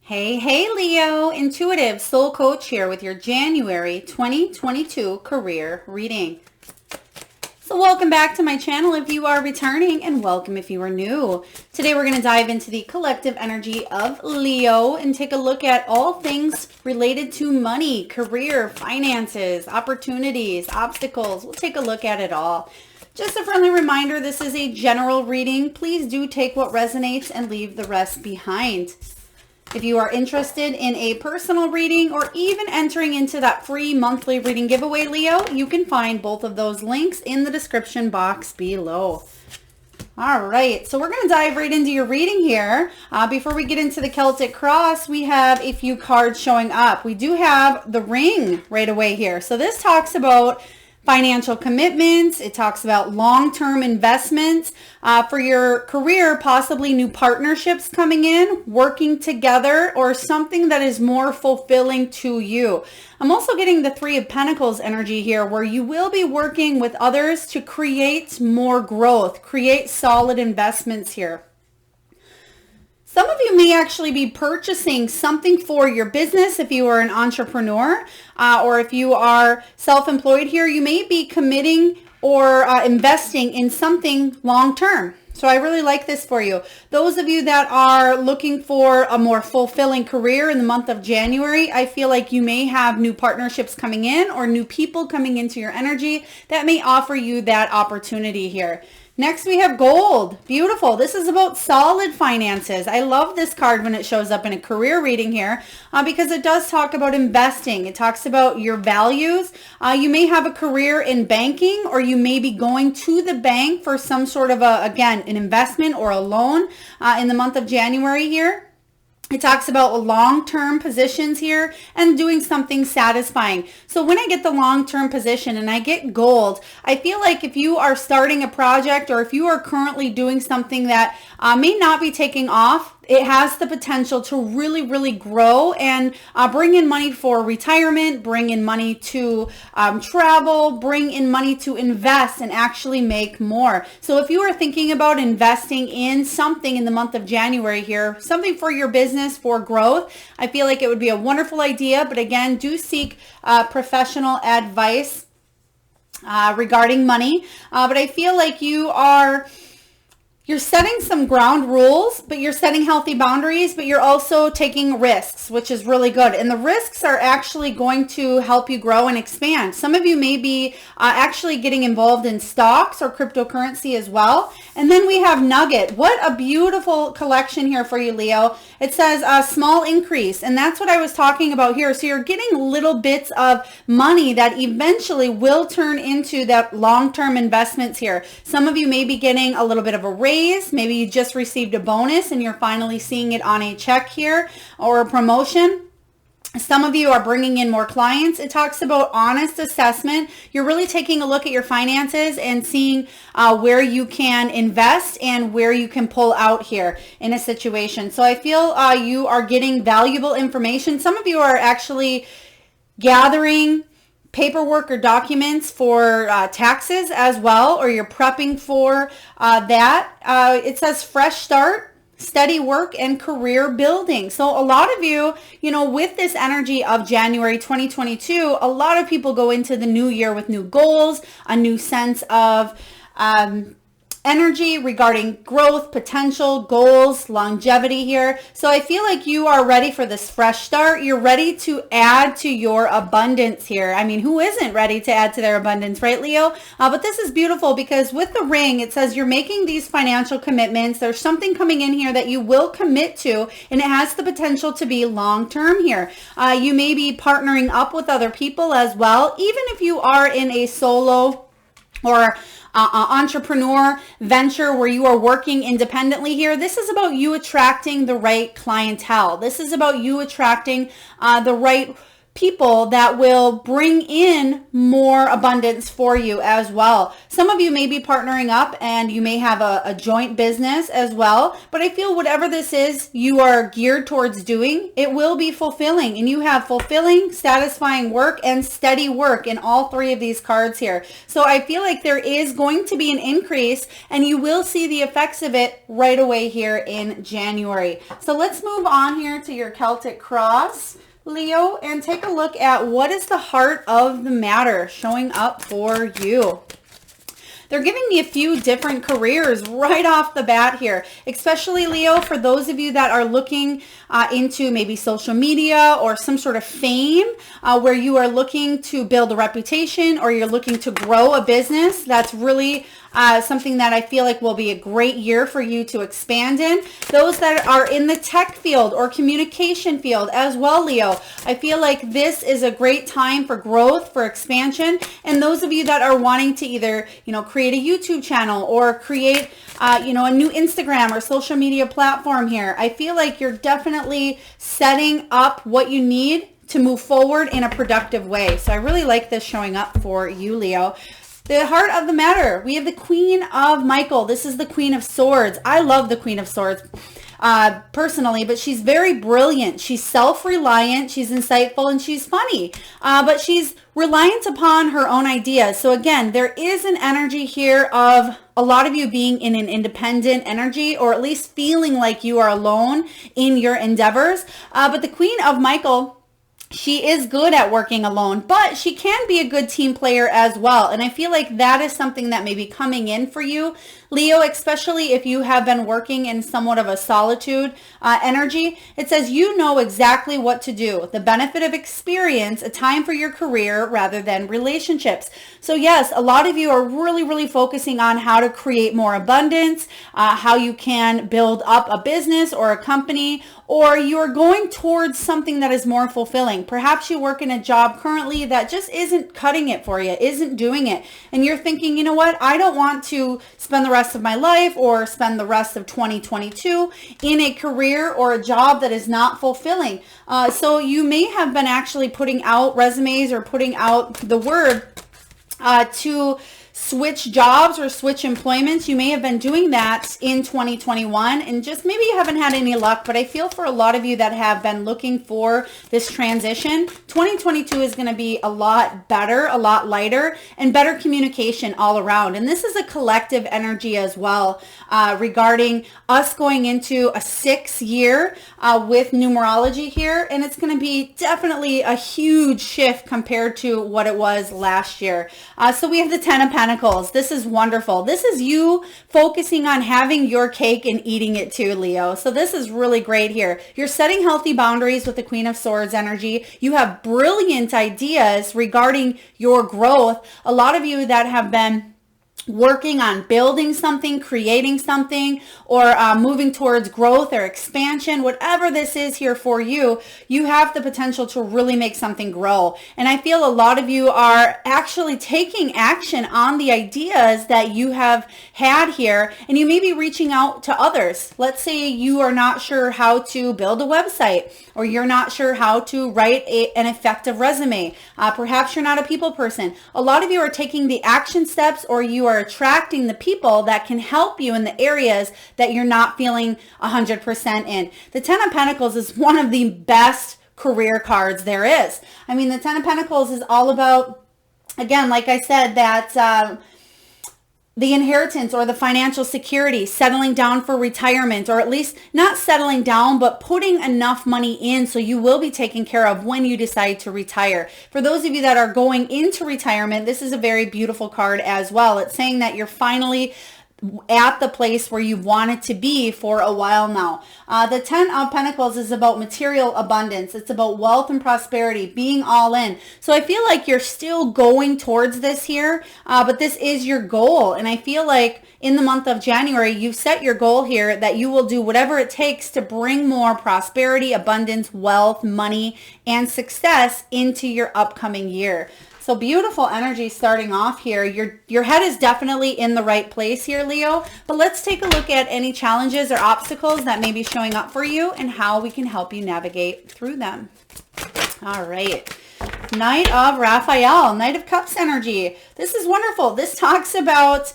Hey, Leo, intuitive soul coach here with your January 2022 career reading. So welcome back to my channel if you are returning, and welcome if you are new. Today we're going to dive into the collective energy of Leo and take a look at all things related to money, career, finances, opportunities, obstacles. We'll take a look at it all. Just a friendly reminder, this is a general reading. Please do take what resonates and leave the rest behind. If you are interested in a personal reading or even entering into that free monthly reading giveaway, Leo, you can find both of those links in the description box below. All right, so we're going to dive right into your reading here. Before we get into the Celtic Cross, we have a few cards showing up. We do have the Ring right away here. So this talks about financial commitments. It talks about long-term investments for your career, possibly new partnerships coming in, working together, or something that is more fulfilling to you. I'm also getting the Three of Pentacles energy here, where you will be working with others to create more growth, create solid investments here. Some of you may actually be purchasing something for your business if you are an entrepreneur, or if you are self-employed here, you may be committing or investing in something long-term. So I really like this for you. Those of you that are looking for a more fulfilling career in the month of January, I feel like you may have new partnerships coming in or new people coming into your energy that may offer you that opportunity here. Next, we have Gold. Beautiful. This is about solid finances. I love this card when it shows up in a career reading here because it does talk about investing. It talks about your values. You may have a career in banking, or you may be going to the bank for some sort of an investment or a loan in the month of January here. It talks about long-term positions here and doing something satisfying. So when I get the long-term position and I get Gold, I feel like if you are starting a project or if you are currently doing something that may not be taking off, it has the potential to really grow and bring in money for retirement, bring in money to travel, bring in money to invest and actually make more. So if you are thinking about investing in something in the month of January here, something for your business, for growth, I feel like it would be a wonderful idea. But again, do seek professional advice regarding money. But I feel like you're setting some ground rules, but you're setting healthy boundaries, but you're also taking risks, which is really good. And the risks are actually going to help you grow and expand. Some of you may be actually getting involved in stocks or cryptocurrency as well. And then we have Nugget. What a beautiful collection here for you, Leo. It says a small increase. And that's what I was talking about here. So you're getting little bits of money that eventually will turn into that long-term investments here. Some of you may be getting a little bit of a raise. Maybe you just received a bonus and you're finally seeing it on a check here or a promotion. Some of you are bringing in more clients. It talks about honest assessment. You're really taking a look at your finances and seeing where you can invest and where you can pull out here in a situation. So I feel you are getting valuable information. Some of you are actually gathering paperwork or documents for taxes as well, or you're prepping for that. It says fresh start, steady work, and career building. So a lot of you, with this energy of January 2022, a lot of people go into the new year with new goals, a new sense of energy regarding growth, potential, goals, longevity here. So I feel like you are ready for this fresh start. You're ready to add to your abundance here. I mean, who isn't ready to add to their abundance, right, Leo? But this is beautiful because with the Ring, it says you're making these financial commitments. There's something coming in here that you will commit to, and it has the potential to be long-term here. You may be partnering up with other people as well, even if you are in a solo or entrepreneur venture where you are working independently here. This is about you attracting the right clientele. This is about you attracting the right people that will bring in more abundance for you as well. Some of you may be partnering up and you may have a joint business as well, but I feel whatever this is you are geared towards doing, it will be fulfilling, and you have fulfilling, satisfying work and steady work in all three of these cards here. So I feel like there is going to be an increase, and you will see the effects of it right away here in January. So let's move on here to your Celtic Cross, Leo, and take a look at what is the heart of the matter showing up for you. They're giving me a few different careers right off the bat here, especially Leo, for those of you that are looking into maybe social media or some sort of fame where you are looking to build a reputation or you're looking to grow a business. That's really something that I feel like will be a great year for you to expand in. Those that are in the tech field or communication field as well, Leo, I feel like this is a great time for growth, for expansion. And those of you that are wanting to either, create a YouTube channel or create, a new Instagram or social media platform here, I feel like you're definitely setting up what you need to move forward in a productive way. So I really like this showing up for you, Leo. The heart of the matter, we have the Queen of Michael. This is the Queen of Swords. I love the Queen of Swords personally, but she's very brilliant. She's self-reliant, she's insightful, and she's funny, but she's reliant upon her own ideas. So again, there is an energy here of a lot of you being in an independent energy, or at least feeling like you are alone in your endeavors. But the Queen of Michael, she is good at working alone, but she can be a good team player as well. And I feel like that is something that may be coming in for you, Leo, especially if you have been working in somewhat of a solitude energy. It says you know exactly what to do. The benefit of experience, a time for your career rather than relationships. So yes, a lot of you are really, really focusing on how to create more abundance, how you can build up a business or a company, or you're going towards something that is more fulfilling. Perhaps you work in a job currently that just isn't cutting it for you, isn't doing it. And you're thinking, you know what? I don't want to spend the rest of my life or spend the rest of 2022 in a career or a job that is not fulfilling. So you may have been actually putting out resumes or putting out the word to switch jobs or switch employments. You may have been doing that in 2021 and just maybe you haven't had any luck, but I feel for a lot of you that have been looking for this transition, 2022 is going to be a lot better, a lot lighter, and better communication all around. And this is a collective energy as well regarding us going into a 6th year with numerology here, and it's going to be definitely a huge shift compared to what it was last year. So we have the Ten of Pentacles. This is wonderful. This is you focusing on having your cake and eating it too, Leo. So this is really great here. You're setting healthy boundaries with the Queen of Swords energy. You have brilliant ideas regarding your growth. A lot of you that have been working on building something, creating something, or moving towards growth or expansion, whatever this is here for you, you have the potential to really make something grow. And I feel a lot of you are actually taking action on the ideas that you have had here, and you may be reaching out to others. Let's say you are not sure how to build a website, or you're not sure how to write an effective resume. Perhaps you're not a people person. A lot of you are taking the action steps, or you are attracting the people that can help you in the areas that you're not feeling 100% in. The Ten of Pentacles is one of the best career cards there is. I mean, the Ten of Pentacles is all about, again, like I said, that the inheritance or the financial security, settling down for retirement, or at least not settling down, but putting enough money in so you will be taken care of when you decide to retire. For those of you that are going into retirement, this is a very beautiful card as well. It's saying that you're finally at the place where you wanted to be for a while now. The Ten of Pentacles is about material abundance. It's about wealth and prosperity, being all in. So I feel like you're still going towards this here, but this is your goal. And I feel like in the month of January, you've set your goal here that you will do whatever it takes to bring more prosperity, abundance, wealth, money, and success into your upcoming year. So beautiful energy starting off here. Your head is definitely in the right place here, Leo. But let's take a look at any challenges or obstacles that may be showing up for you and how we can help you navigate through them. All right. Knight of Raphael, Knight of Cups energy. This is wonderful. This talks about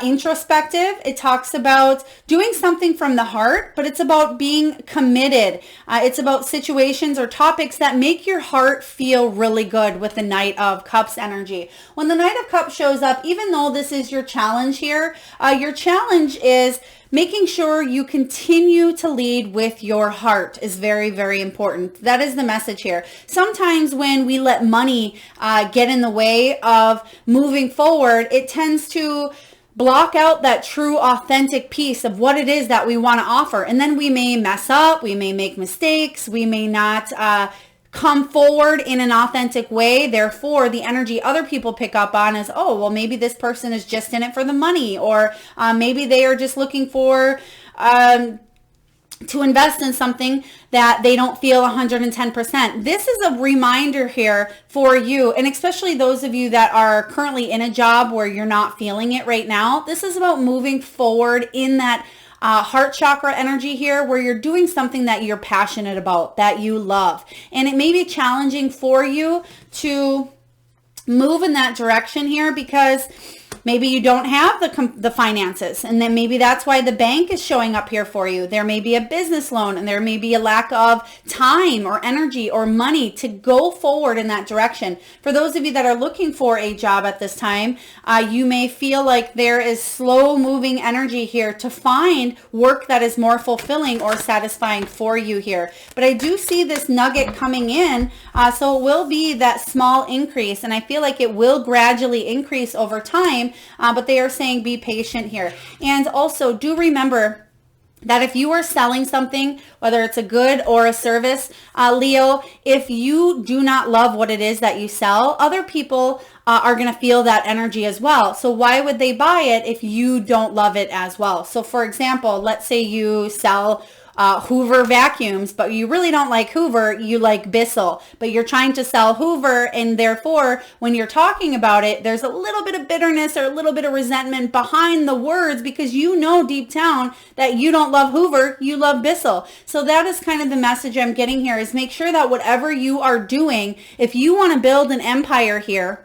introspective. It talks about doing something from the heart, but it's about being committed. It's about situations or topics that make your heart feel really good with the Knight of Cups energy. When the Knight of Cups shows up, even though this is your challenge here, your challenge is making sure you continue to lead with your heart is very, very important. That is the message here. Sometimes when we let money get in the way of moving forward, it tends to block out that true, authentic piece of what it is that we want to offer. And then we may mess up, we may make mistakes, we may not come forward in an authentic way. Therefore, the energy other people pick up on is, oh, well, maybe this person is just in it for the money, or maybe they are just looking for to invest in something that they don't feel 110%. This is a reminder here for you, and especially those of you that are currently in a job where you're not feeling it right now. This is about moving forward in that heart chakra energy here, where you're doing something that you're passionate about, that you love. And it may be challenging for you to move in that direction here because maybe you don't have the finances, and then maybe that's why the bank is showing up here for you. There may be a business loan, and there may be a lack of time or energy or money to go forward in that direction. For those of you that are looking for a job at this time, you may feel like there is slow moving energy here to find work that is more fulfilling or satisfying for you here. But I do see this nugget coming in, so it will be that small increase, and I feel like it will gradually increase over time. But they are saying be patient here. And also do remember that if you are selling something, whether it's a good or a service, Leo, if you do not love what it is that you sell, other people are going to feel that energy as well. So why would they buy it if you don't love it as well? So for example, let's say you sell Hoover vacuums, but you really don't like Hoover, you like Bissell, but you're trying to sell Hoover, and therefore when you're talking about it, there's a little bit of bitterness or a little bit of resentment behind the words because you know deep down that you don't love Hoover, you love Bissell. So that is kind of the message I'm getting here, is make sure that whatever you are doing, if you want to build an empire here,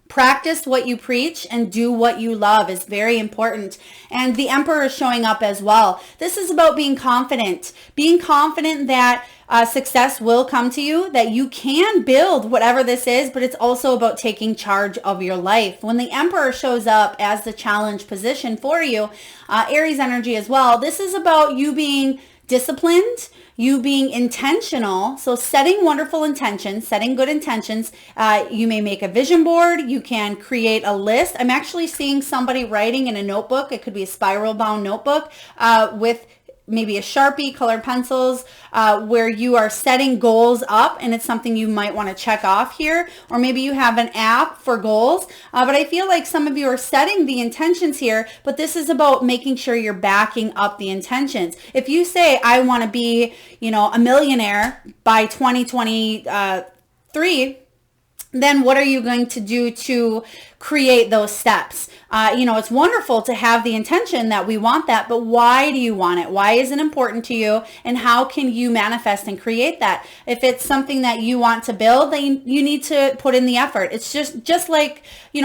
practice what you preach and do what you love is very important. And the Emperor is showing up as well. This is about being confident that success will come to you, that you can build whatever this is, but it's also about taking charge of your life. When the Emperor shows up as the challenge position for you, Aries energy as well, this is about you being disciplined, you being intentional. So setting wonderful intentions, setting good intentions. You may make a vision board. You can create a list. I'm actually seeing somebody writing in a notebook. It could be a spiral bound notebook with maybe a Sharpie, colored pencils, where you are setting goals up, and it's something you might want to check off here. Or maybe you have an app for goals, but I feel like some of you are setting the intentions here, but this is about making sure you're backing up the intentions. If you say, I want to be, a millionaire by 2023, then what are you going to do to create those steps? It's wonderful to have the intention that we want that, but why do you want it? Why is it important to you? And how can you manifest and create that? If it's something that you want to build, then you need to put in the effort. It's just like,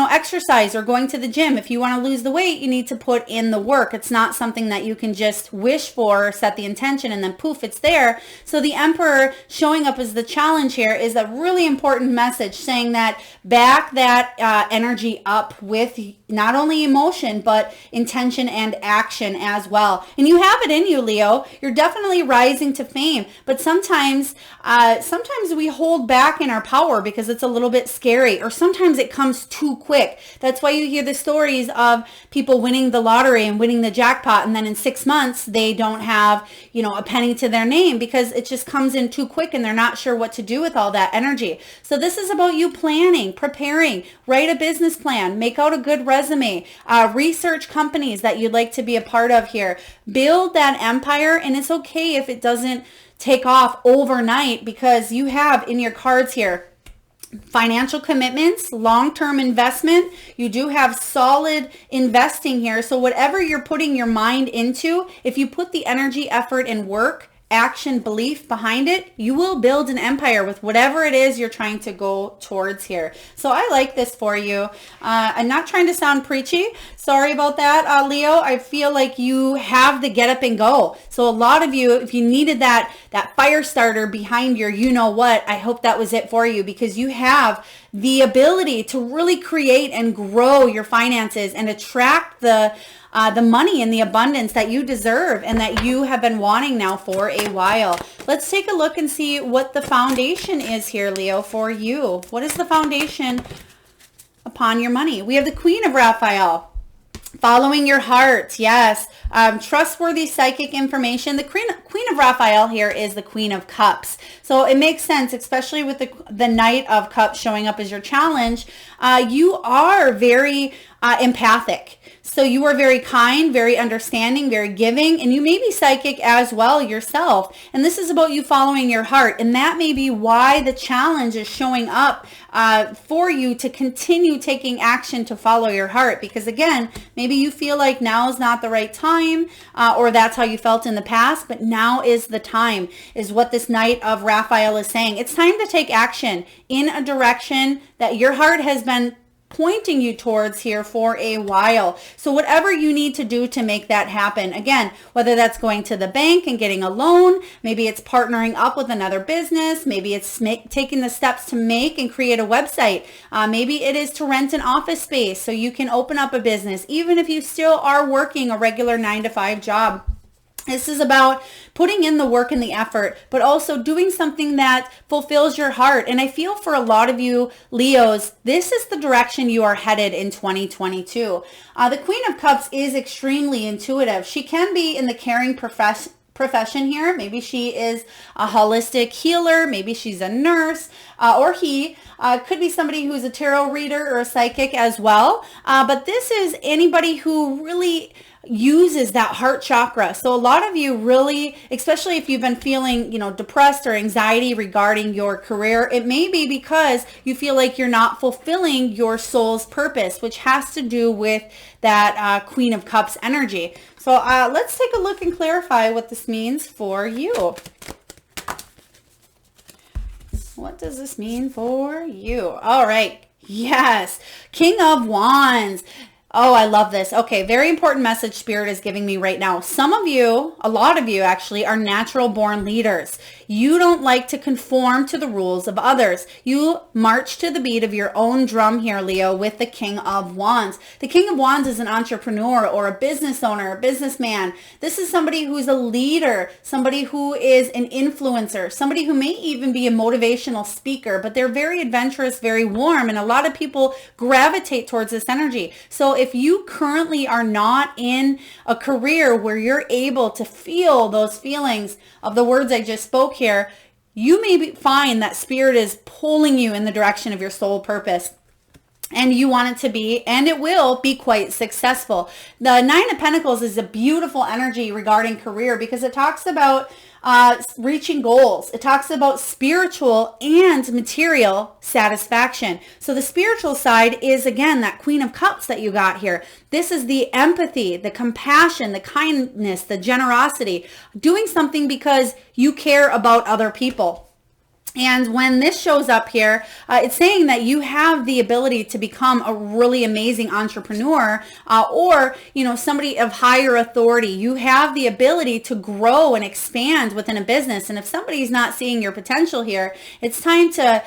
exercise or going to the gym. If you want to lose the weight, you need to put in the work. It's not something that you can just wish for or set the intention and then poof, it's there. So the Emperor showing up as the challenge here is a really important message, saying that back that energy up with not only emotion, but intention and action as well. And you have it in you, Leo. You're definitely rising to fame, but sometimes we hold back in our power because it's a little bit scary, or sometimes it comes too quick. That's why you hear the stories of people winning the lottery and winning the jackpot, and then in 6 months, they don't have, a penny to their name because it just comes in too quick and they're not sure what to do with all that energy. So this is about you planning, preparing, write a business plan, make out a good resume, research companies that you'd like to be a part of here, build that empire. And it's okay if it doesn't take off overnight, because you have in your cards here financial commitments, long-term investment. You do have solid investing here. So whatever you're putting your mind into, if you put the energy, effort, and work action belief behind it, you will build an empire with whatever it is you're trying to go towards here. So I like this for you. I'm not trying to sound preachy. Sorry about that, Leo. I feel like you have the get up and go. So a lot of you, if you needed that fire starter behind your you know what, I hope that was it for you, because you have the ability to really create and grow your finances and attract the money and the abundance that you deserve and that you have been wanting now for a while. Let's take a look and see what the foundation is here, Leo, for you. What is the foundation upon your money? We have the Queen of Raphael. Following your heart, yes. Trustworthy psychic information. The Queen of Raphael here is the Queen of Cups. So it makes sense, especially with the Knight of Cups showing up as your challenge. You are very empathic. So you are very kind, very understanding, very giving, and you may be psychic as well yourself. And this is about you following your heart. And that may be why the challenge is showing up for you to continue taking action to follow your heart. Because again, maybe you feel like now is not the right time, or that's how you felt in the past, but now is the time, is what this Knight of Raphael is saying. It's time to take action in a direction that your heart has been pointing you towards here for a while. So whatever you need to do to make that happen, again, whether that's going to the bank and getting a loan, maybe it's partnering up with another business, maybe it's taking the steps to make and create a website, maybe it is to rent an office space so you can open up a business, even if you still are working a regular 9-to-5 job. This is about putting in the work and the effort, but also doing something that fulfills your heart. And I feel for a lot of you Leos, this is the direction you are headed in 2022. The Queen of Cups is extremely intuitive. She can be in the caring profession here. Maybe she is a holistic healer. Maybe she's a nurse, or he could be somebody who's a tarot reader or a psychic as well. But this is anybody who really uses that heart chakra. So a lot of you really, especially if you've been feeling, depressed or anxiety regarding your career, it may be because you feel like you're not fulfilling your soul's purpose, which has to do with that Queen of Cups energy. So let's take a look and clarify what this means for you. What does this mean for you? All right. Yes. King of Wands. Oh, I love this. Okay, very important message Spirit is giving me right now. Some of you, a lot of you actually, are natural born leaders. You don't like to conform to the rules of others. You march to the beat of your own drum here, Leo, with the King of Wands. The King of Wands is an entrepreneur or a business owner, a businessman. This is somebody who's a leader, somebody who is an influencer, somebody who may even be a motivational speaker, but they're very adventurous, very warm, and a lot of people gravitate towards this energy. So if you currently are not in a career where you're able to feel those feelings of the words I just spoke here, you may find that Spirit is pulling you in the direction of your soul purpose. And you want it to be, and it will be quite successful. The Nine of Pentacles is a beautiful energy regarding career because it talks about reaching goals. It talks about spiritual and material satisfaction. So the spiritual side is, again, that Queen of Cups that you got here. This is the empathy, the compassion, the kindness, the generosity, doing something because you care about other people. And when this shows up here, it's saying that you have the ability to become a really amazing entrepreneur, or, somebody of higher authority. You have the ability to grow and expand within a business. And if somebody's not seeing your potential here, it's time to,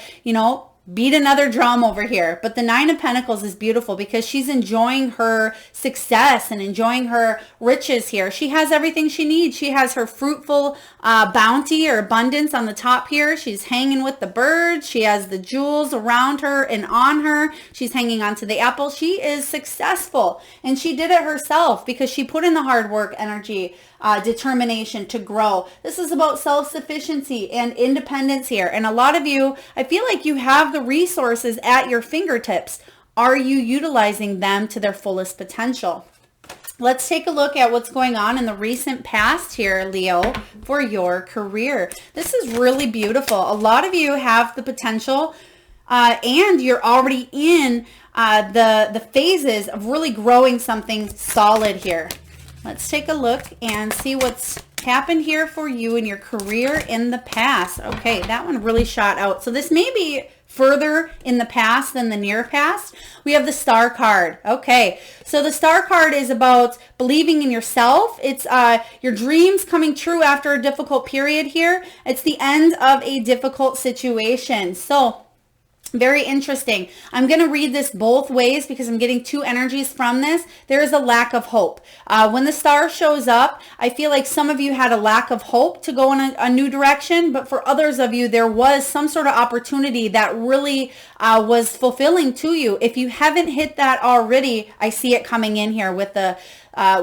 beat another drum over here. But the Nine of Pentacles is beautiful because she's enjoying her success and enjoying her riches here. She has everything she needs. She has her fruitful bounty or abundance on the top here. She's hanging with the birds. She has the jewels around her and on her. She's hanging onto the apple. She is successful, and she did it herself because she put in the hard work, energy, determination to grow. This is about self-sufficiency and independence here. And a lot of you, I feel like you have the resources at your fingertips. Are you utilizing them to their fullest potential? Let's take a look at what's going on in the recent past here, Leo, for your career. This is really beautiful. A lot of you have the potential and you're already in the phases of really growing something solid here. Let's take a look and see what's happened here for you in your career in the past. Okay, that one really shot out. So this may be further in the past than the near past. We have the Star card. Okay, so the Star card is about believing in yourself. It's your dreams coming true after a difficult period here. It's the end of a difficult situation. So very interesting. I'm going to read this both ways because I'm getting two energies from this. There is a lack of hope. When the Star shows up, I feel like some of you had a lack of hope to go in a new direction, but for others of you, there was some sort of opportunity that really was fulfilling to you. If you haven't hit that already, I see it coming in here with the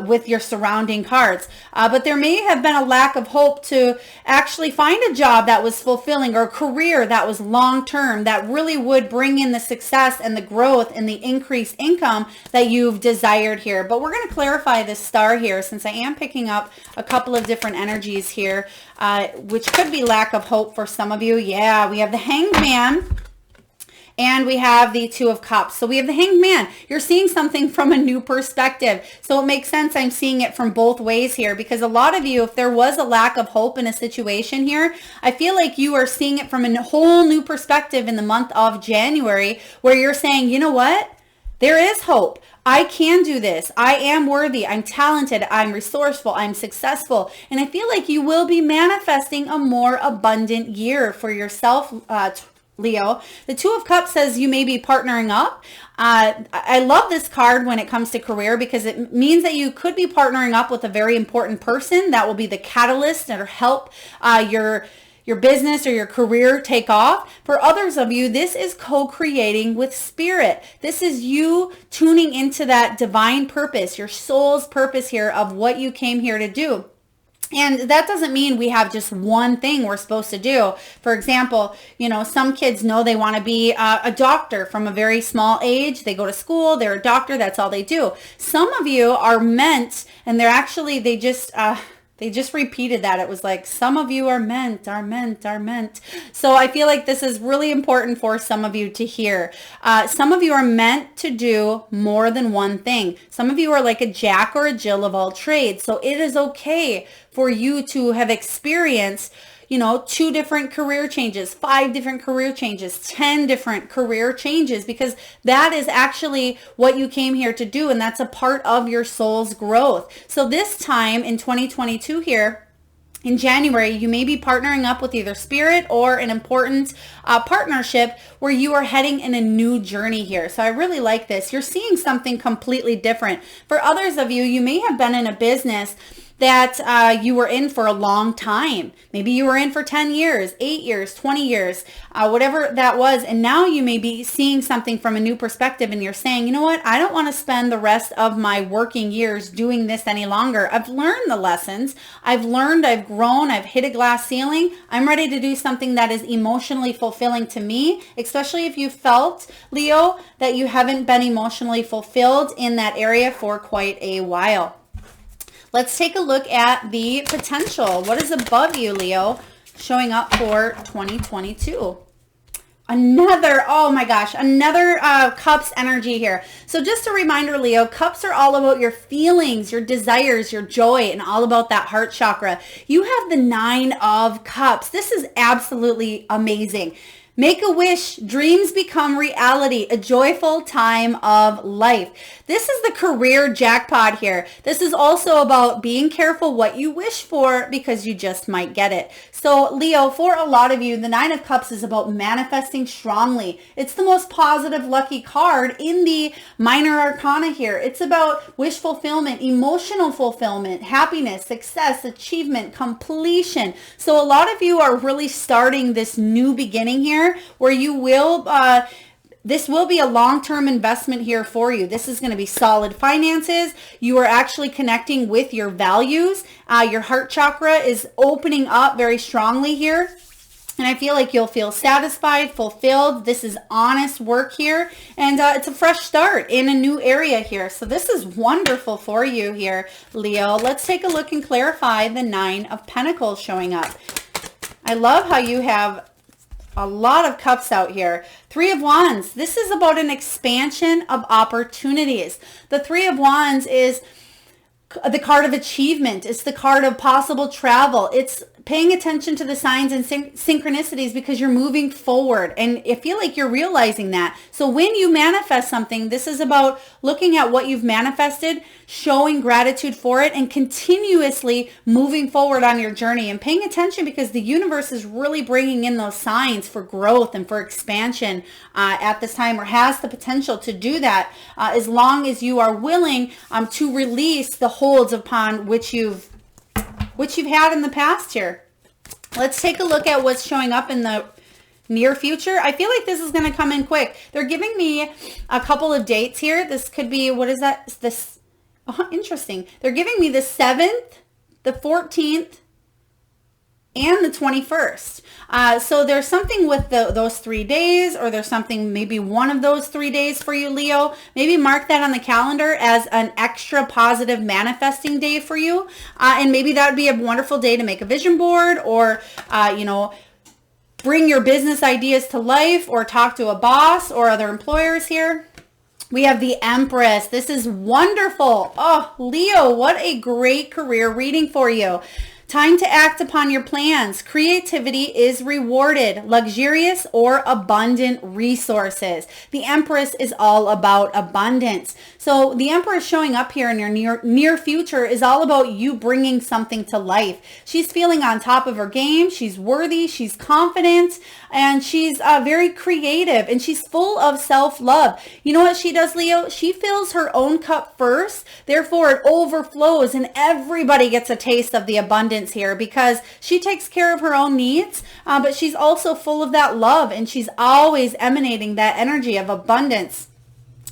with your surrounding cards. But there may have been a lack of hope to actually find a job that was fulfilling or a career that was long-term, that really would bring in the success and the growth and the increased income that you've desired here. But we're going to clarify this Star here since I am picking up a couple of different energies here, which could be lack of hope for some of you. Yeah, we have the Hanged Man. And we have the Two of Cups. So we have the Hanged Man. You're seeing something from a new perspective. So it makes sense I'm seeing it from both ways here, because a lot of you, if there was a lack of hope in a situation here, I feel like you are seeing it from a whole new perspective in the month of January, where you're saying, you know what? There is hope. I can do this. I am worthy. I'm talented. I'm resourceful. I'm successful. And I feel like you will be manifesting a more abundant year for yourself, Leo. The Two of Cups says you may be partnering up. I love this card when it comes to career because it means that you could be partnering up with a very important person that will be the catalyst or help your business or your career take off. For others of you, this is co-creating with spirit. This is you tuning into that divine purpose, your soul's purpose here of what you came here to do. And that doesn't mean we have just one thing we're supposed to do. For example, you know, some kids know they want to be a doctor from a very small age. They go to school, they're a doctor, that's all they do. Some of you are meant, and they're actually, they just repeated that. It was like, some of you are meant. So I feel like this is really important for some of you to hear. Some of you are meant to do more than one thing. Some of you are like a Jack or a Jill of all trades. So it is okay for you to have experienced, you know, 2 different career changes, 5 different career changes, 10 different career changes, because that is actually what you came here to do. And that's a part of your soul's growth. So this time in 2022 here, in January, you may be partnering up with either spirit or an important partnership where you are heading in a new journey here. So I really like this. You're seeing something completely different. For others of you, you may have been in a business that you were in for a long time. Maybe you were in for 10 years, 8 years, 20 years, whatever that was. And now you may be seeing something from a new perspective and you're saying, you know what? I don't want to spend the rest of my working years doing this any longer. I've learned the lessons. I've learned, I've grown, I've hit a glass ceiling. I'm ready to do something that is emotionally fulfilling to me, especially if you felt, Leo, that you haven't been emotionally fulfilled in that area for quite a while. Let's take a look at the potential. What is above you, Leo, showing up for 2022? Another, oh my gosh, another Cups energy here. So just a reminder, Leo, Cups are all about your feelings, your desires, your joy, and all about that heart chakra. You have the 9 of Cups. This is absolutely amazing. Make a wish, dreams become reality, a joyful time of life. This is the career jackpot here. This is also about being careful what you wish for because you just might get it. So Leo, for a lot of you, the 9 of Cups is about manifesting strongly. It's the most positive lucky card in the minor arcana here. It's about wish fulfillment, emotional fulfillment, happiness, success, achievement, completion. So a lot of you are really starting this new beginning here where you will, this will be a long-term investment here for you. This is going to be solid finances. You are actually connecting with your values. Your heart chakra is opening up very strongly here. And I feel like you'll feel satisfied, fulfilled. This is honest work here. And it's a fresh start in a new area here. So this is wonderful for you here, Leo. Let's take a look and clarify the 9 of Pentacles showing up. I love how you have a lot of cups out here. 3 of Wands. This is about an expansion of opportunities. The 3 of Wands is the card of achievement. It's the card of possible travel. It's paying attention to the signs and synchronicities because you're moving forward. And I feel like you're realizing that. So when you manifest something, this is about looking at what you've manifested, showing gratitude for it, and continuously moving forward on your journey and paying attention because the universe is really bringing in those signs for growth and for expansion at this time, or has the potential to do that as long as you are willing to release the holds upon which you've had in the past here. Let's take a look at what's showing up in the near future. I feel like this is going to come in quick. They're giving me a couple of dates here. This could be, what is that? This, oh, interesting. They're giving me the 7th, the 14th, and the 21st. So there's something with those 3 days, or there's something, maybe one of those 3 days for you, Leo. Maybe mark that on the calendar as an extra positive manifesting day for you. And maybe that would be a wonderful day to make a vision board, or, bring your business ideas to life, or talk to a boss or other employers here. We have the Empress. This is wonderful. Oh, Leo, what a great career reading for you. Time to act upon your plans. Creativity is rewarded. Luxurious or abundant resources. The Empress is all about abundance. So the Empress showing up here in your near future is all about you bringing something to life. She's feeling on top of her game. She's worthy. She's confident. And she's very creative. And she's full of self-love. You know what she does, Leo? She fills her own cup first. Therefore, it overflows. And everybody gets a taste of the abundance here because she takes care of her own needs, but she's also full of that love, and she's always emanating that energy of abundance.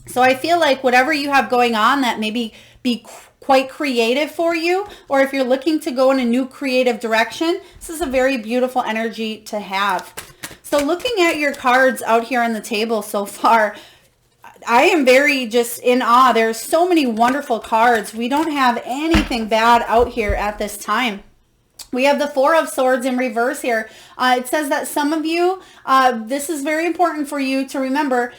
So I feel like whatever you have going on that maybe be quite creative for you, or if you're looking to go in a new creative direction, this is a very beautiful energy to have. So looking at your cards out here on the table so far, I am very just in awe. There's so many wonderful cards. We don't have anything bad out here at this time. We have the Four of Swords in reverse here. It says that some of you, this is very important for you to remember,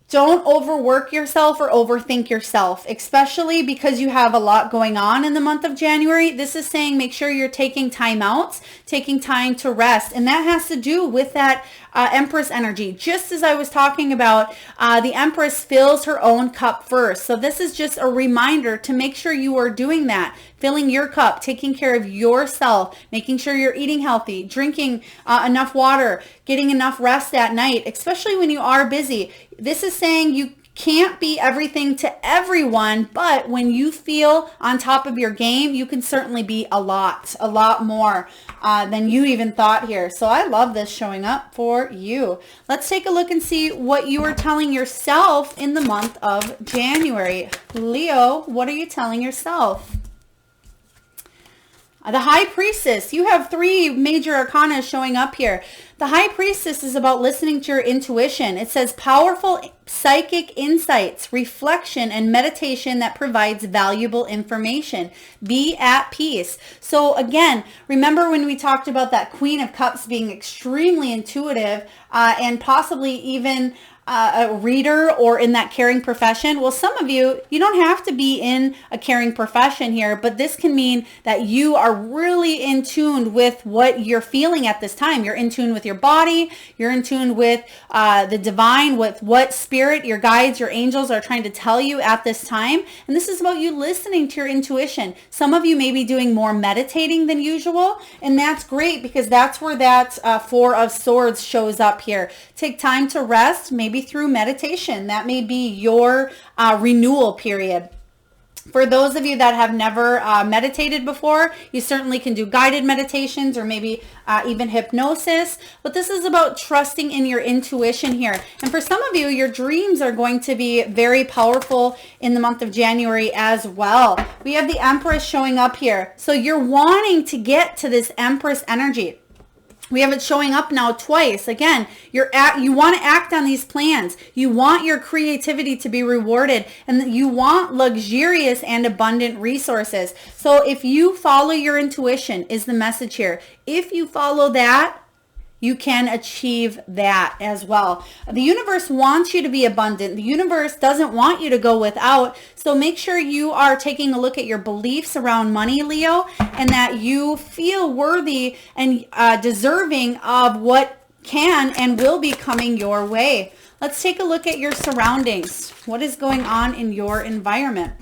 don't overwork yourself or overthink yourself, especially because you have a lot going on in the month of January. This is saying make sure you're taking time out, taking time to rest. And that has to do with that Empress energy. Just as I was talking about, the Empress fills her own cup first. So this is just a reminder to make sure you are doing that. Filling your cup, taking care of yourself, making sure you're eating healthy, drinking enough water, getting enough rest at night, especially when you are busy. This is saying you can't be everything to everyone, but when you feel on top of your game, you can certainly be a lot more than you even thought here. So I love this showing up for you. Let's take a look and see what you are telling yourself in the month of January. Leo, what are you telling yourself? The High Priestess. You have 3 major arcana showing up here. The High Priestess is about listening to your intuition. It says powerful psychic insights, reflection, and meditation that provides valuable information. Be at peace. So again, remember when we talked about that Queen of Cups being extremely intuitive and possibly even a reader or in that caring profession? Well, some of you don't have to be in a caring profession here, but this can mean that you are really in tune with what you're feeling at this time. You're in tune with your body. You're in tune with the divine, with what spirit, your guides, your angels are trying to tell you at this time. And this is about you listening to your intuition. Some of you may be doing more meditating than usual, and that's great because that's where that Four of Swords shows up here. Take time to rest, maybe through meditation. That may be your renewal period. For those of you that have never meditated before, you certainly can do guided meditations or maybe even hypnosis. But this is about trusting in your intuition here. And for some of you, your dreams are going to be very powerful in the month of January as well. We have the Empress showing up here. So you're wanting to get to this Empress energy. We have it showing up now twice. Again, you want to act on these plans. You want your creativity to be rewarded, and you want luxurious and abundant resources. So if you follow your intuition is the message here. If you follow that, you can achieve that as well. The universe wants you to be abundant. The universe doesn't want you to go without. So make sure you are taking a look at your beliefs around money, Leo, and that you feel worthy and deserving of what can and will be coming your way. Let's take a look at your surroundings. What is going on in your environment?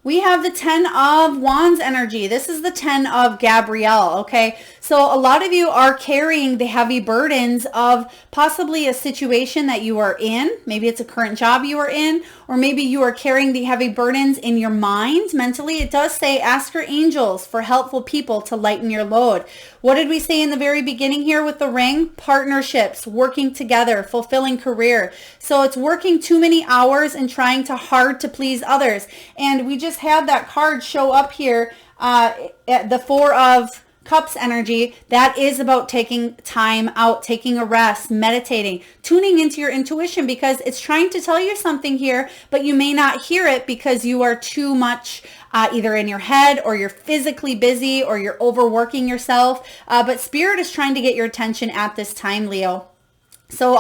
We have the 10 of Wands energy. This is the 10 of Gabrielle, okay? So a lot of you are carrying the heavy burdens of possibly a situation that you are in. Maybe it's a current job you are in, or maybe you are carrying the heavy burdens in your mind mentally. It does say, ask your angels for helpful people to lighten your load. What did we say in the very beginning here with the ring? Partnerships, working together, fulfilling career. So it's working too many hours and trying hard to please others. And we just had that card show up here at the 4 of Cups energy. That is about taking time out, taking a rest, meditating, tuning into your intuition, because it's trying to tell you something here, but you may not hear it because you are too much either in your head, or you're physically busy, or you're overworking yourself. But Spirit is trying to get your attention at this time, Leo. So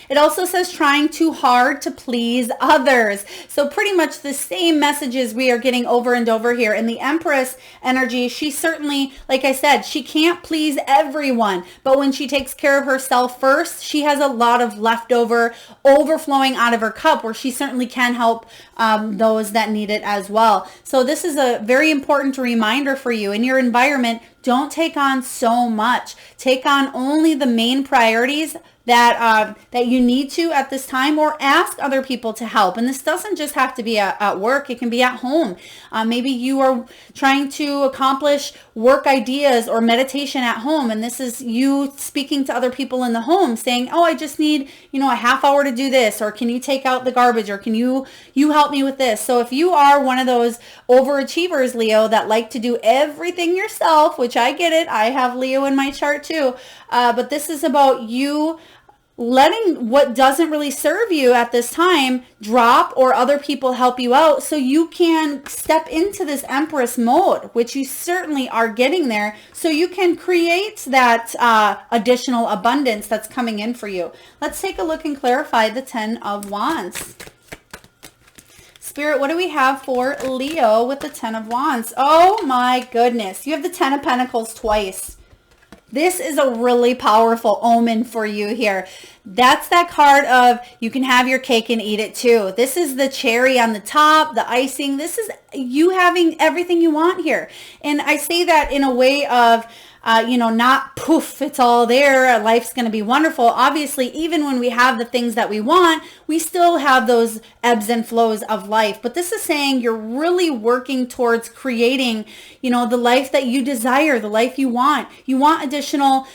it also says trying too hard to please others. So pretty much the same messages we are getting over and over here. And the Empress energy, she certainly, like I said, she can't please everyone. But when she takes care of herself first, she has a lot of leftover overflowing out of her cup, where she certainly can help those that need it as well. So this is a very important reminder for you in your environment. Don't take on so much. Take on only the main priorities that you need to at this time, or ask other people to help. And this doesn't just have to be at work. It can be at home. Maybe you are trying to accomplish work ideas or meditation at home, and this is you speaking to other people in the home saying, oh, I just need, a half hour to do this, or can you take out the garbage, or can you help me with this? So if you are one of those overachievers, Leo, that like to do everything yourself, which I get it, I have Leo in my chart too, but this is about you letting what doesn't really serve you at this time drop, or other people help you out, so you can step into this Empress mode, which you certainly are getting there, so you can create that additional abundance that's coming in for you. Let's take a look and clarify the 10 of Wands. Spirit, what do we have for Leo with the 10 of Wands? Oh my goodness, you have the 10 of Pentacles twice. This is a really powerful omen for you here. That's that card of you can have your cake and eat it too. This is the cherry on the top, the icing. This is you having everything you want here. And I say that in a way of, not poof, it's all there, life's going to be wonderful. Obviously, even when we have the things that we want, we still have those ebbs and flows of life. But this is saying you're really working towards creating, the life that you desire, the life you want. You want additional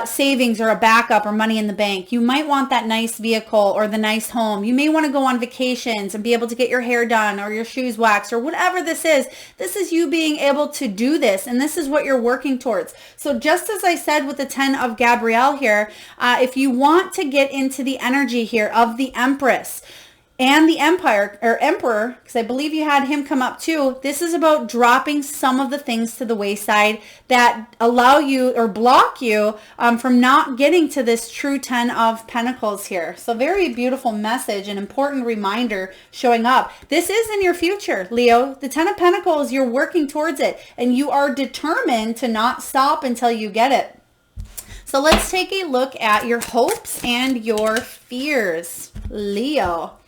savings, or a backup, or money in the bank. You might want that nice vehicle, or the nice home. You may want to go on vacations and be able to get your hair done, or your shoes waxed, or whatever this is. This is you being able to do this, and this is what you're working towards. So just as I said with the 10 of Gabrielle here, if you want to get into the energy here of the Empress and the Emperor, because I believe you had him come up too, this is about dropping some of the things to the wayside that allow you or block you from not getting to this true 10 of Pentacles here. So very beautiful message, an important reminder showing up. This is in your future, Leo. The 10 of Pentacles, you're working towards it, and you are determined to not stop until you get it. So let's take a look at your hopes and your fears, Leo.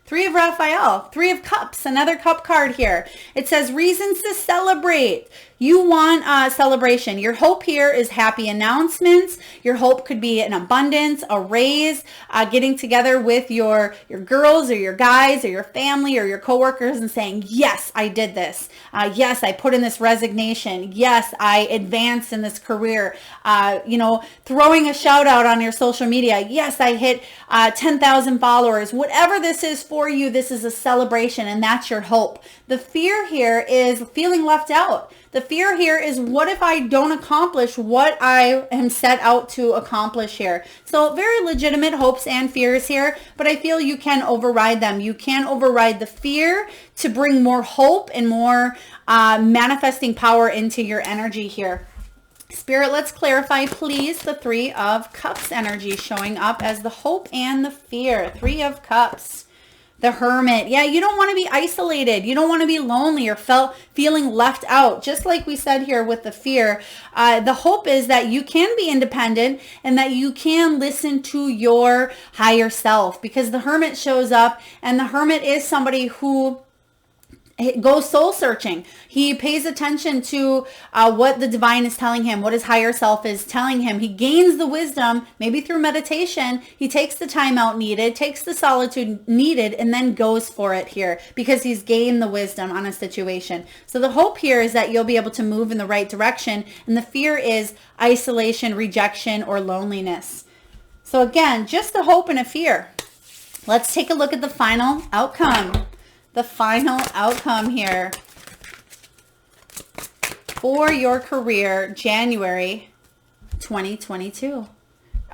3 of Raphael, 3 of Cups, another cup card here. It says reasons to celebrate. You want a celebration. Your hope here is happy announcements. Your hope could be an abundance, a raise, getting together with your girls or your guys or your family or your coworkers and saying, yes, I did this. Yes, I put in this resignation. Yes, I advanced in this career. Throwing a shout out on your social media. Yes, I hit 10,000 followers. Whatever this is for you, this is a celebration, and that's your hope. The fear here is feeling left out. The fear here is, what if I don't accomplish what I am set out to accomplish here? So very legitimate hopes and fears here, but I feel you can override them. You can override the fear to bring more hope and more manifesting power into your energy here. Spirit, let's clarify, please, the Three of Cups energy showing up as the hope and the fear. Three of Cups. The Hermit. Yeah, you don't want to be isolated. You don't want to be lonely or feeling left out. Just like we said here with the fear, the hope is that you can be independent and that you can listen to your higher self, because the Hermit shows up, and the Hermit is somebody who goes soul searching. He pays attention to what the divine is telling him, what his higher self is telling him. He gains the wisdom, maybe through meditation. He takes the time out needed, takes the solitude needed, and then goes for it here because he's gained the wisdom on a situation. So the hope here is that you'll be able to move in the right direction, and the fear is isolation, rejection, or loneliness. So again, just a hope and a fear. Let's take a look at the final outcome. The final outcome here for your career, January 2022.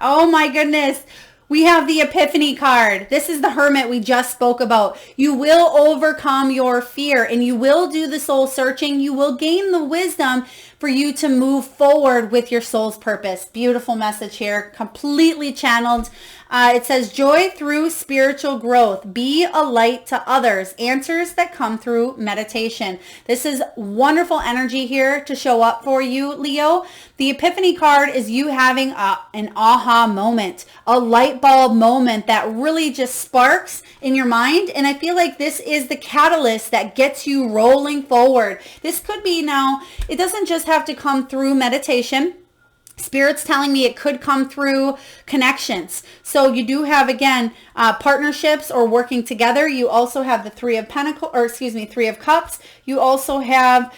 Oh my goodness. We have the Epiphany card. This is the Hermit we just spoke about. You will overcome your fear and you will do the soul searching. You will gain the wisdom for you to move forward with your soul's purpose. Beautiful message here. Completely channeled. It says, joy through spiritual growth. Be a light to others. Answers that come through meditation. This is wonderful energy here to show up for you, Leo. The Epiphany card is you having an aha moment, a light bulb moment that really just sparks in your mind. And I feel like this is the catalyst that gets you rolling forward. This could be now, it doesn't just have to come through meditation. Spirit's telling me it could come through connections. So you do have, again, partnerships or working together. You also have the Three of Cups. You also have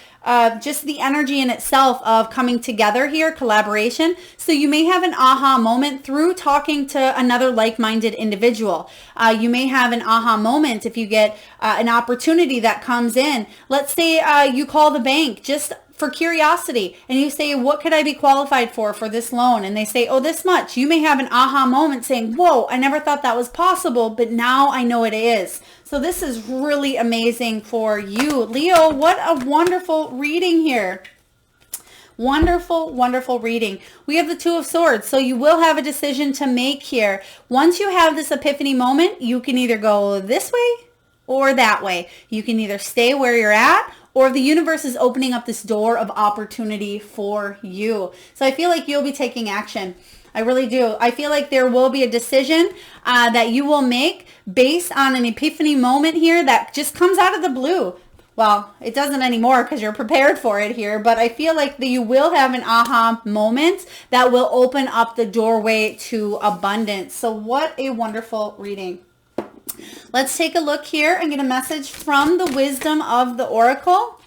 just the energy in itself of coming together here, collaboration. So you may have an aha moment through talking to another like-minded individual. You may have an aha moment if you get an opportunity that comes in. Let's say you call the bank just for curiosity and you say, what could I be qualified for this loan? And they say, oh, this much. You may have an aha moment saying, whoa, I never thought that was possible, but now I know it is. So this is really amazing for you, Leo. What a wonderful reading here. Wonderful, wonderful reading. We have the Two of Swords. So you will have a decision to make here. Once you have this epiphany moment, you can either go this way or that way. You can either stay where you're at, or the universe is opening up this door of opportunity for you. So I feel like you'll be taking action. I really do. I feel like there will be a decision that you will make based on an epiphany moment here that just comes out of the blue. Well, it doesn't anymore because you're prepared for it here, but I feel like you will have an aha moment that will open up the doorway to abundance. So what a wonderful reading. Let's take a look here and get a message from the wisdom of the Oracle.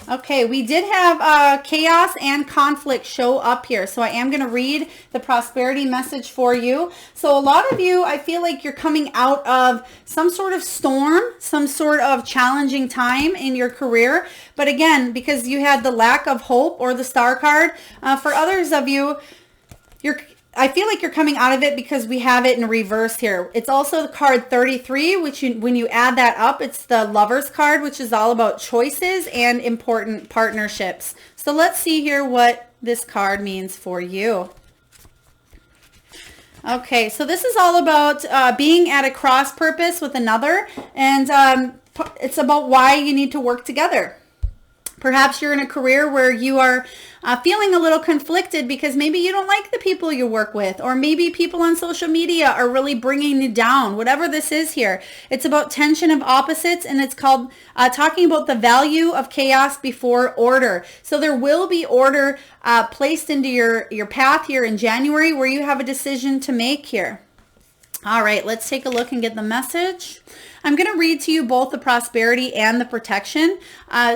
Okay, we did have chaos and conflict show up here. So I am going to read the prosperity message for you. So a lot of you, I feel like you're coming out of some sort of storm, some sort of challenging time in your career. But again, because you had the lack of hope or the star card, for others of you, I feel like you're coming out of it because we have it in reverse here. It's also the card 33, which when you add that up, it's the Lover's card, which is all about choices and important partnerships. So let's see here what this card means for you. Okay, so this is all about being at a cross purpose with another, and it's about why you need to work together. Perhaps you're in a career where you are feeling a little conflicted because maybe you don't like the people you work with, or maybe people on social media are really bringing you down. Whatever this is here, it's about tension of opposites, and it's called talking about the value of chaos before order. So there will be order placed into your path here in January where you have a decision to make here. All right, let's take a look and get the message. I'm going to read to you both the prosperity and the protection.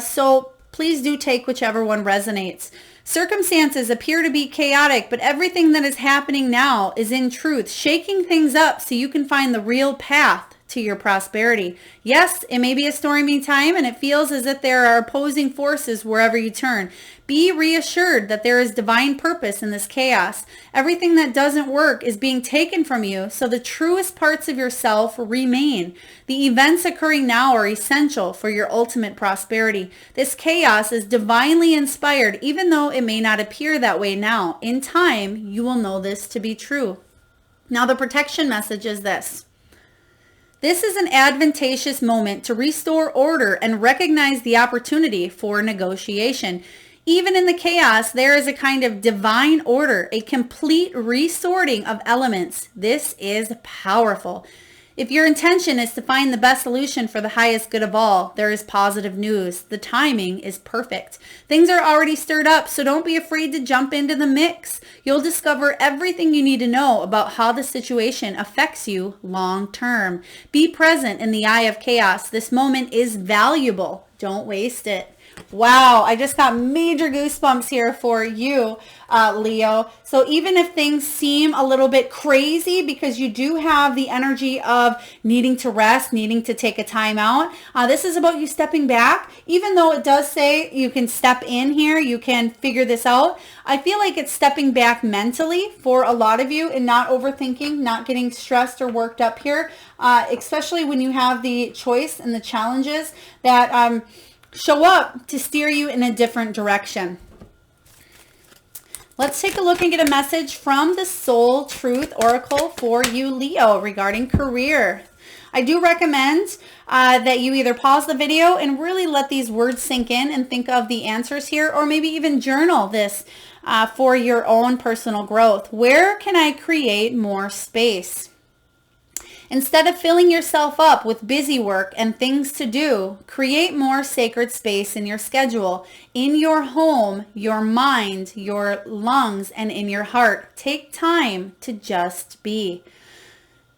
So please do take whichever one resonates. Circumstances appear to be chaotic, but everything that is happening now is in truth shaking things up so you can find the real path to your prosperity. Yes, it may be a stormy time and it feels as if there are opposing forces wherever you turn. Be Be reassured that there is divine purpose in this chaos. Everything that doesn't work is being taken from you, so the truest parts of yourself remain. The events occurring now are essential for your ultimate prosperity. This chaos is divinely inspired, even though it may not appear that way now. In time, you will know this to be true. Now, the protection message is this. This is an advantageous moment to restore order and recognize the opportunity for negotiation. Even in the chaos, there is a kind of divine order, a complete resorting of elements. This is powerful. If your intention is to find the best solution for the highest good of all, there is positive news. The timing is perfect. Things are already stirred up, so don't be afraid to jump into the mix. You'll discover everything you need to know about how the situation affects you long term. Be present in the eye of chaos. This moment is valuable. Don't waste it. Wow, I just got major goosebumps here for you, Leo. So even if things seem a little bit crazy because you do have the energy of needing to rest, needing to take a time out, this is about you stepping back. Even though it does say you can step in here, you can figure this out. I feel like it's stepping back mentally for a lot of you and not overthinking, not getting stressed or worked up here, especially when you have the choice and the challenges that show up to steer you in a different direction. Let's take a look and get a message from the Soul Truth Oracle for you, Leo, regarding career. I do recommend that you either pause the video and really let these words sink in and think of the answers here, or maybe even journal this for your own personal growth. Where can I create more space? Instead of filling yourself up with busy work and things to do, create more sacred space in your schedule, in your home, your mind, your lungs, and in your heart. Take time to just be.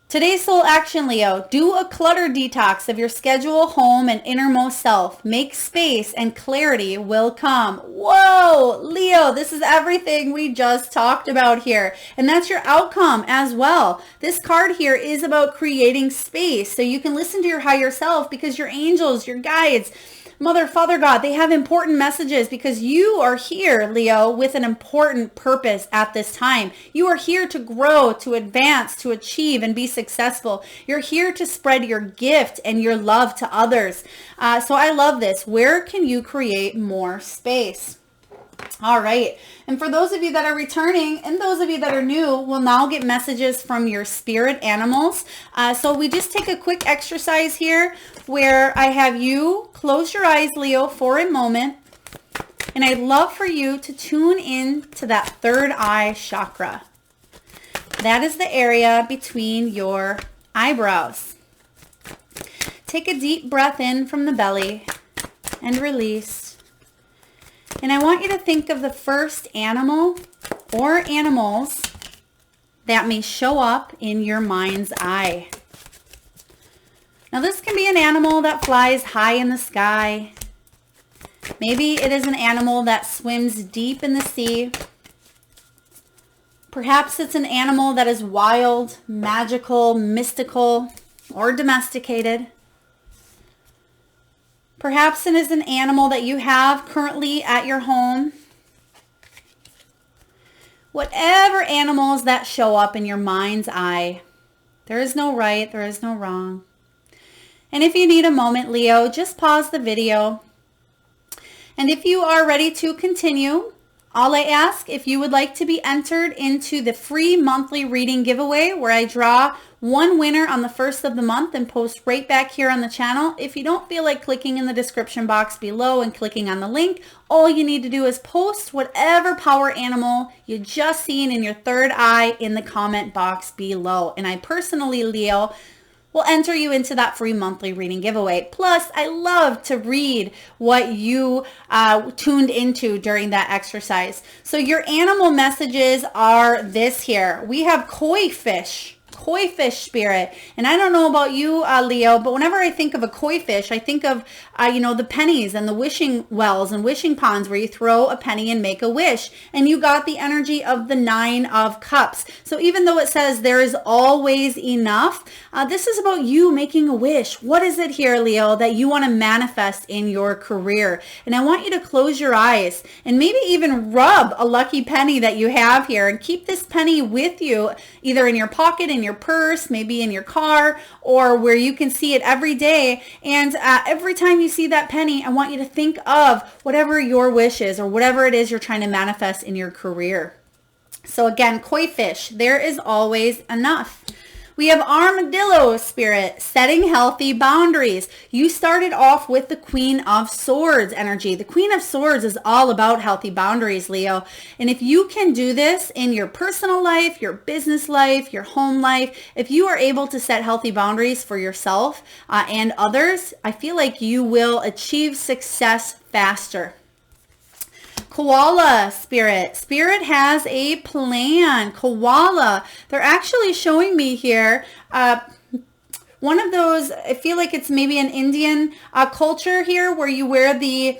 Today's soul action, Leo. Do a clutter detox of your schedule, home, and innermost self. Make space and clarity will come. Whoa, Leo, this is everything we just talked about here. And that's your outcome as well. This card here is about creating space so you can listen to your higher self, because your angels, your guides, Mother, Father, God, they have important messages because you are here, Leo, with an important purpose at this time. You are here to grow, to advance, to achieve, and be successful. You're here to spread your gift and your love to others. So I love this. Where can you create more space? All right. And for those of you that are returning and those of you that are new, will now get messages from your spirit animals. So we just take a quick exercise here where I have you close your eyes, Leo, for a moment. And I'd love for you to tune in to that third eye chakra. That is the area between your eyebrows. Take a deep breath in from the belly and release. And I want you to think of the first animal or animals that may show up in your mind's eye. Now this can be an animal that flies high in the sky. Maybe it is an animal that swims deep in the sea. Perhaps it's an animal that is wild, magical, mystical, or domesticated. Perhaps it is an animal that you have currently at your home. Whatever animals that show up in your mind's eye, there is no right, there is no wrong. And if you need a moment, Leo, just pause the video. And if you are ready to continue, all I ask, if you would like to be entered into the free monthly reading giveaway where I draw one winner on the first of the month and post right back here on the channel. If you don't feel like clicking in the description box below and clicking on the link, all you need to do is post whatever power animal you just seen in your third eye in the comment box below. And I personally, Leo, will enter you into that free monthly reading giveaway. Plus, I love to read what you tuned into during that exercise. So your animal messages are this here. We have koi fish. koi fish spirit. And I don't know about you, Leo, but whenever I think of a koi fish, I think of, the pennies and the wishing wells and wishing ponds where you throw a penny and make a wish. And you got the energy of the 9 of cups. So even though it says there is always enough, this is about you making a wish. What is it here, Leo, that you want to manifest in your career? And I want you to close your eyes and maybe even rub a lucky penny that you have here and keep this penny with you, either in your pocket, in your purse, maybe in your car, or where you can see it every day. And every time you see that penny, I want you to think of whatever your wish is or whatever it is you're trying to manifest in your career. So again, koi fish, there is always enough. We have armadillo spirit, setting healthy boundaries. You started off with the Queen of Swords energy. The Queen of Swords is all about healthy boundaries, Leo. And if you can do this in your personal life, your business life, your home life, if you are able to set healthy boundaries for yourself and others, I feel like you will achieve success faster. Koala spirit. Spirit has a plan. Koala. They're actually showing me here one of those, I feel like it's maybe an Indian culture here where you wear the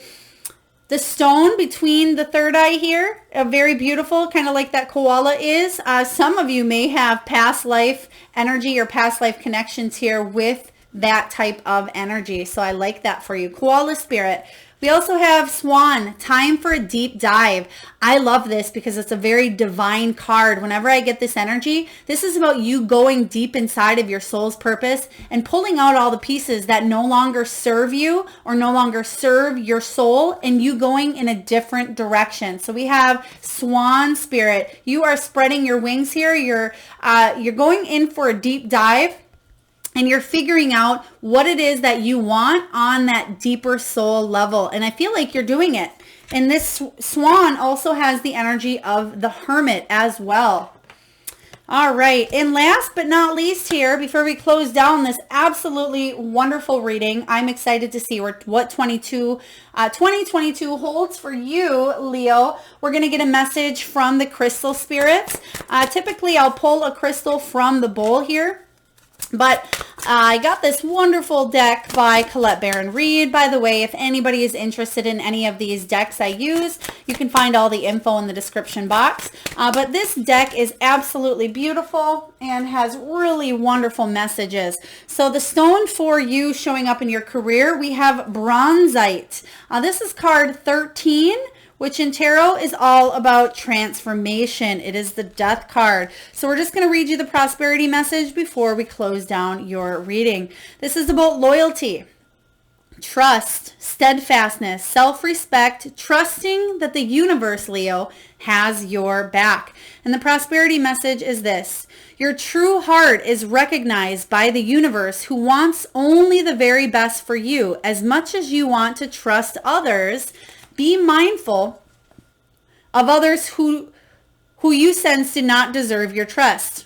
stone between the third eye here. Very beautiful, kind of like that koala is. Some of you may have past life energy or past life connections here with that type of energy. So I like that for you. Koala spirit. We also have Swan, time for a deep dive. I love this because it's a very divine card. Whenever I get this energy, this is about you going deep inside of your soul's purpose and pulling out all the pieces that no longer serve you or no longer serve your soul, and you going in a different direction. So we have Swan spirit. You are spreading your wings here. You're going in for a deep dive. And you're figuring out what it is that you want on that deeper soul level. And I feel like you're doing it. And this swan also has the energy of the hermit as well. All right. And last but not least here, before we close down this absolutely wonderful reading, I'm excited to see what 2022 holds for you, Leo. We're going to get a message from the crystal spirits. Typically, I'll pull a crystal from the bowl here. But I got this wonderful deck by Collette Baron-Reid. By the way, if anybody is interested in any of these decks I use, you can find all the info in the description box. But this deck is absolutely beautiful and has really wonderful messages. So the stone for you showing up in your career, we have bronzite. This is card 13. Which in tarot is all about transformation. It is the death card. So we're just going to read you the prosperity message before we close down your reading. This is about loyalty, trust, steadfastness, self-respect, trusting that the universe, Leo, has your back. And the prosperity message is this: your true heart is recognized by the universe, who wants only the very best for you. As much as you want to trust others, be mindful of others who you sense do not deserve your trust.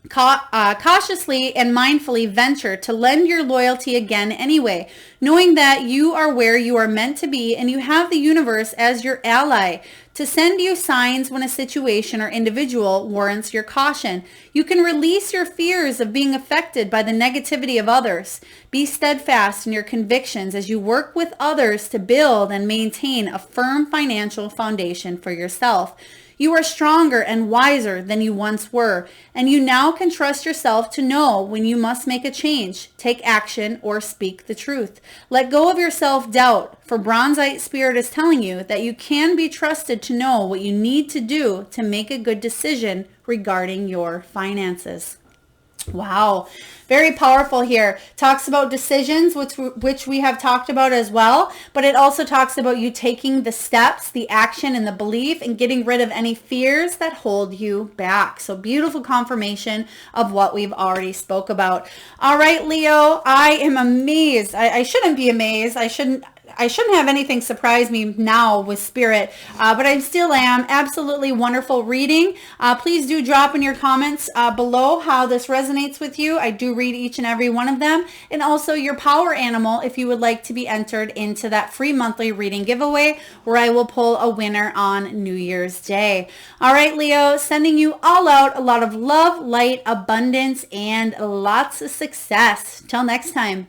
Cautiously and mindfully venture to lend your loyalty again anyway, knowing that you are where you are meant to be and you have the universe as your ally to send you signs when a situation or individual warrants your caution. You can release your fears of being affected by the negativity of others. Be steadfast in your convictions as you work with others to build and maintain a firm financial foundation for yourself. You are stronger and wiser than you once were, and you now can trust yourself to know when you must make a change, take action, or speak the truth. Let go of your self-doubt, for Bronzite Spirit is telling you that you can be trusted to know what you need to do to make a good decision regarding your finances. Wow, very powerful here. Talks about decisions, which we have talked about as well, but it also talks about you taking the steps, the action, and the belief, and getting rid of any fears that hold you back. So beautiful confirmation of what we've already spoke about. All right, Leo, I am amazed. I shouldn't be amazed. I shouldn't have anything surprise me now with Spirit, but I still am. Absolutely wonderful reading. Please do drop in your comments below how this resonates with you. I do read each and every one of them. And also your power animal if you would like to be entered into that free monthly reading giveaway where I will pull a winner on New Year's Day. All right, Leo, sending you all out a lot of love, light, abundance, and lots of success. Till next time.